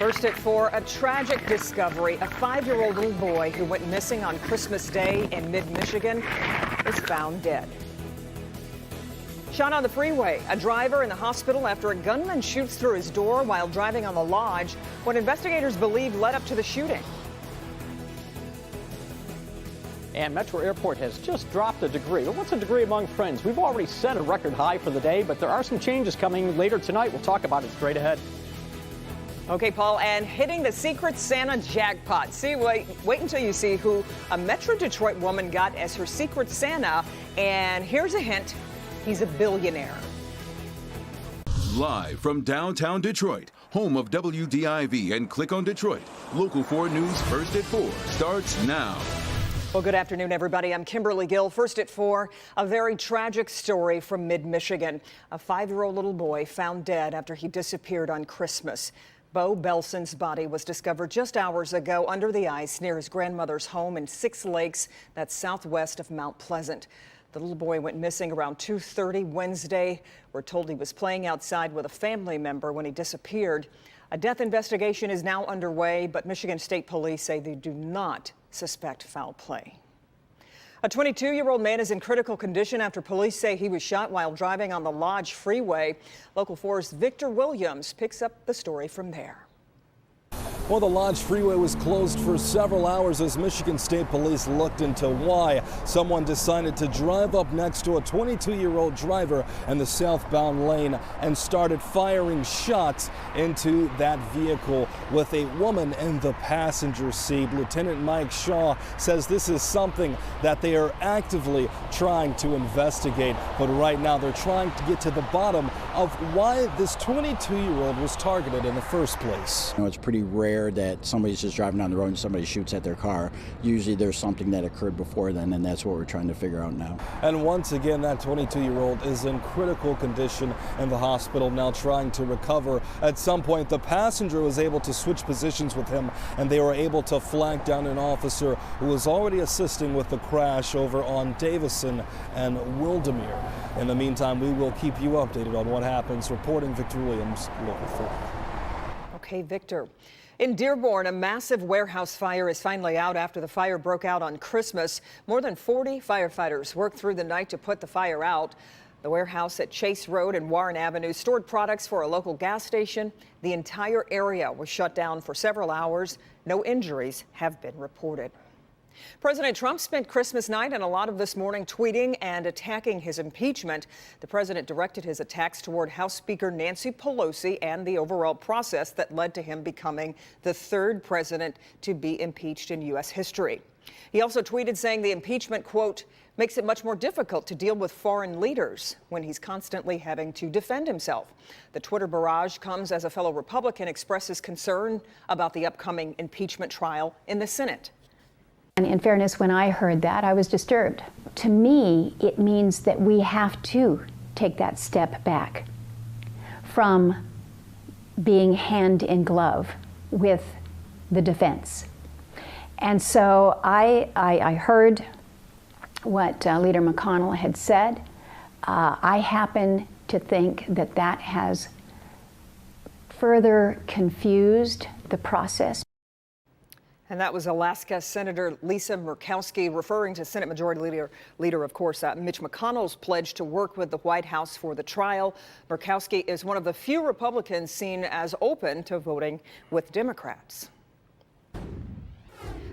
First at 4, a tragic discovery. A 5-year-old little boy who went missing on Christmas Day in mid-Michigan is found dead. Shot on the freeway, a driver in the hospital after a gunman shoots through his door while driving on the lodge, what investigators believe led up to the shooting. And Metro Airport has just dropped a degree. But what's a degree among friends? We've already set a record high for the day, but there are some changes coming later tonight. We'll talk about it straight ahead. Okay, Paul, and hitting the Secret Santa jackpot. Wait until you see who a Metro Detroit woman got as her Secret Santa. And here's a hint, he's a billionaire. Live from downtown Detroit, home of WDIV and Click on Detroit, Local 4 News First at 4 starts now. Well, good afternoon, everybody. I'm Kimberly Gill. First at 4, a very tragic story from mid-Michigan. A 5-year-old little boy found dead after he disappeared on Christmas. Bo Belson's body was discovered just hours ago under the ice near his grandmother's home in 6 Lakes, that's southwest of Mount Pleasant. The little boy went missing around 2:30 Wednesday. We're told he was playing outside with a family member when he disappeared. A death investigation is now underway, but Michigan State Police say they do not suspect foul play. A 22-year-old man is in critical condition after police say he was shot while driving on the Lodge Freeway. Local 4's Victor Williams picks up the story from there. Well, the Lodge Freeway was closed for several hours as Michigan State Police looked into why someone decided to drive up next to a 22-year-old driver in the southbound lane and started firing shots into that vehicle with a woman in the passenger seat. Lieutenant Mike Shaw says this is something that they are actively trying to investigate, but right now they're trying to get to the bottom of why this 22-year-old was targeted in the first place. You know, it's pretty rare that somebody's just driving down the road and somebody shoots at their car. Usually there's something that occurred before then, and that's what we're trying to figure out now. And once again, that 22-year-old is in critical condition in the hospital now, trying to recover. At some point, the passenger was able to switch positions with him, and they were able to flag down an officer who was already assisting with the crash over on Davison and Wildermere. In the meantime, we will keep you updated on what happens. Reporting, Victor Williams, Local 4. Okay, Victor. In Dearborn, a massive warehouse fire is finally out after the fire broke out on Christmas. More than 40 firefighters worked through the night to put the fire out. The warehouse at Chase Road and Warren Avenue stored products for a local gas station. The entire area was shut down for several hours. No injuries have been reported. President Trump spent Christmas night and a lot of this morning tweeting and attacking his impeachment. The president directed his attacks toward House Speaker Nancy Pelosi and the overall process that led to him becoming the 3rd president to be impeached in U.S. history. He also tweeted saying the impeachment, quote, makes it much more difficult to deal with foreign leaders when he's constantly having to defend himself. The Twitter barrage comes as a fellow Republican expresses concern about the upcoming impeachment trial in the Senate. And in fairness, when I heard that, I was disturbed. To me, it means that we have to take that step back from being hand in glove with the defense. And so I heard what Leader McConnell had said. I happen to think that that has further confused the process. And that was Alaska Senator Lisa Murkowski referring to Senate Majority Leader, of course, Mitch McConnell's pledge to work with the White House for the trial. Murkowski is one of the few Republicans seen as open to voting with Democrats.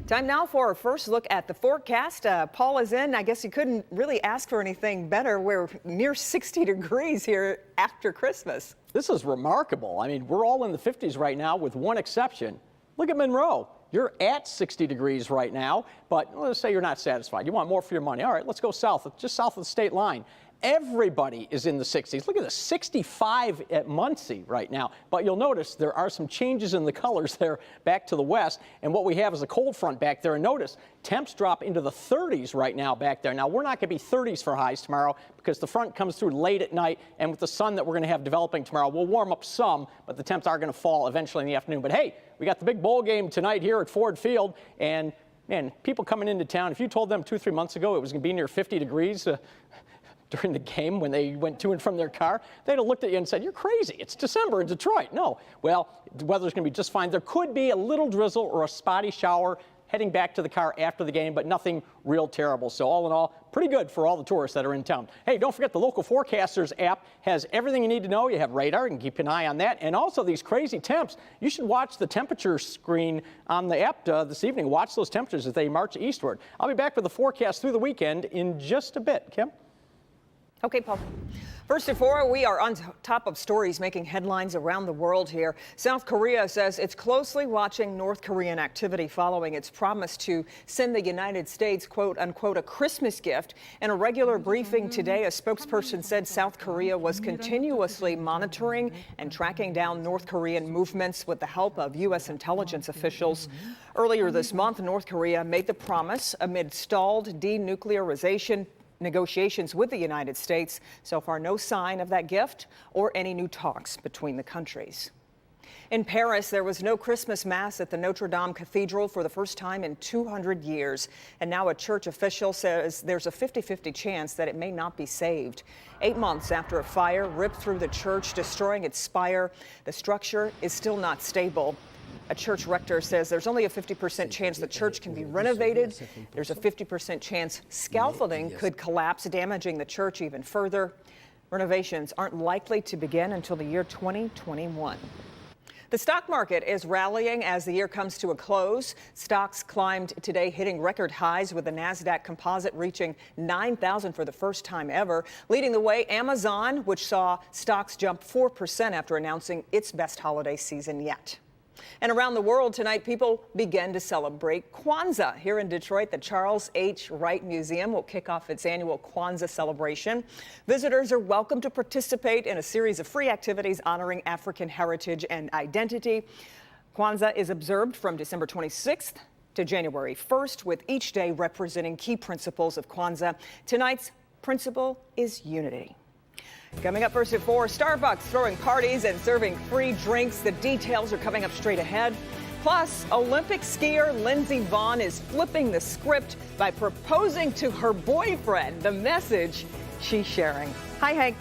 Time now for our first look at the forecast. Paul is in. I guess you couldn't really ask for anything better. We're near 60 degrees here after Christmas. This is remarkable. I mean, we're all in the 50s right now with one exception. Look at Monroe. You're at 60 degrees right now, but let's say you're not satisfied. You want more for your money. All right, let's go south, just south of the state line. Everybody is in the 60s. Look at this, 65 at Muncie right now. But you'll notice there are some changes in the colors there back to the west. And what we have is a cold front back there. And notice temps drop into the 30s right now back there. Now, we're not going to be 30s for highs tomorrow because the front comes through late at night. And with the sun that we're going to have developing tomorrow, we'll warm up some, but the temps are going to fall eventually in the afternoon. But hey, we got the big bowl game tonight here at Ford Field. And man, people coming into town, if you told them 2-3 months ago it was going to be near 50 degrees, during the game when they went to and from their car, they'd have looked at you and said, you're crazy. It's December in Detroit. No. Well, the weather's going to be just fine. There could be a little drizzle or a spotty shower heading back to the car after the game, but nothing real terrible. So all in all, pretty good for all the tourists that are in town. Hey, don't forget the Local Forecasters app has everything you need to know. You have radar, you can keep an eye on that. And also these crazy temps. You should watch the temperature screen on the app this evening. Watch those temperatures as they march eastward. I'll be back with the forecast through the weekend in just a bit. Kim? Okay, Paul. First at 4, we are on top of stories making headlines around the world here. South Korea says it's closely watching North Korean activity following its promise to send the United States, quote unquote, a Christmas gift. In a regular briefing today, a spokesperson said South Korea was continuously monitoring and tracking down North Korean movements with the help of U.S. intelligence officials. Earlier this month, North Korea made the promise amid stalled denuclearization negotiations with the United States. So far, no sign of that gift or any new talks between the countries. In Paris, there was no Christmas Mass at the Notre Dame Cathedral for the first time in 200 years. And now a church official says there's a 50-50 chance that it may not be saved. 8 months after a fire ripped through the church, destroying its spire, the structure is still not stable. A church rector says there's only a 50% chance the church can be renovated. There's a 50% chance scaffolding could collapse, damaging the church even further. Renovations aren't likely to begin until the year 2021. The stock market is rallying as the year comes to a close. Stocks climbed today, hitting record highs with the NASDAQ composite reaching 9,000 for the first time ever. Leading the way, Amazon, which saw stocks jump 4% after announcing its best holiday season yet. And around the world tonight, people begin to celebrate Kwanzaa. Here in Detroit, the Charles H. Wright Museum will kick off its annual Kwanzaa celebration. Visitors are welcome to participate in a series of free activities honoring African heritage and identity. Kwanzaa is observed from December 26th to January 1st, with each day representing key principles of Kwanzaa. Tonight's principle is unity. Coming up first at 4, Starbucks throwing parties and serving free drinks. The details are coming up straight ahead. Plus, Olympic skier Lindsey Vonn is flipping the script by proposing to her boyfriend. The message she's sharing. Hi, Hank.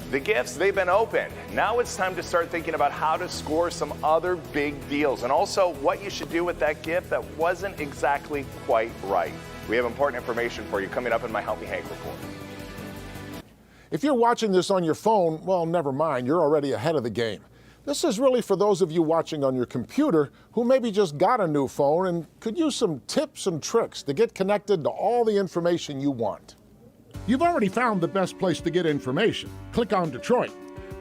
The gifts, they've been opened. Now it's time to start thinking about how to score some other big deals and also what you should do with that gift that wasn't exactly quite right. We have important information for you coming up in my Help Me Hank report. If you're watching this on your phone, well, never mind, you're already ahead of the game. This is really for those of you watching on your computer who maybe just got a new phone and could use some tips and tricks to get connected to all the information you want. You've already found the best place to get information, Click on Detroit.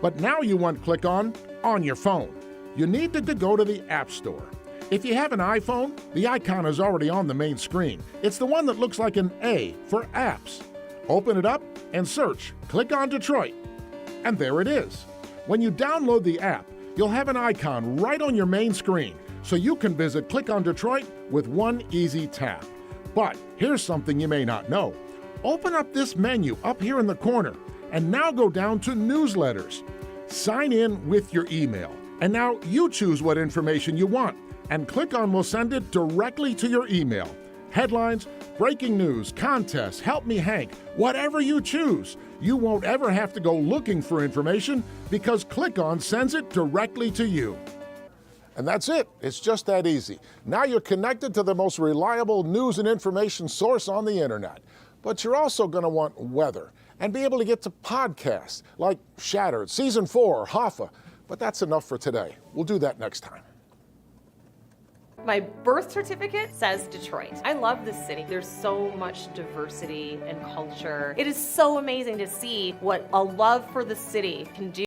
But now you want Click on your phone. You need to go to the App Store. If you have an iPhone, the icon is already on the main screen. It's the one that looks like an A for apps. Open it up and search Click on Detroit. And there it is. When you download the app, you'll have an icon right on your main screen, so you can visit Click on Detroit with one easy tap. But here's something you may not know. Open up this menu up here in the corner, and now go down to Newsletters. Sign in with your email, and now you choose what information you want, and Click on will send it directly to your email. Headlines, breaking news, contests, Help Me Hank, whatever you choose. You won't ever have to go looking for information because Click on sends it directly to you. And that's it. It's just that easy. Now you're connected to the most reliable news and information source on the internet. But you're also going to want weather and be able to get to podcasts like Shattered, Season 4, or Hoffa. But that's enough for today. We'll do that next time. My birth certificate says Detroit. I love this city. There's so much diversity and culture. It is so amazing to see what a love for the city can do.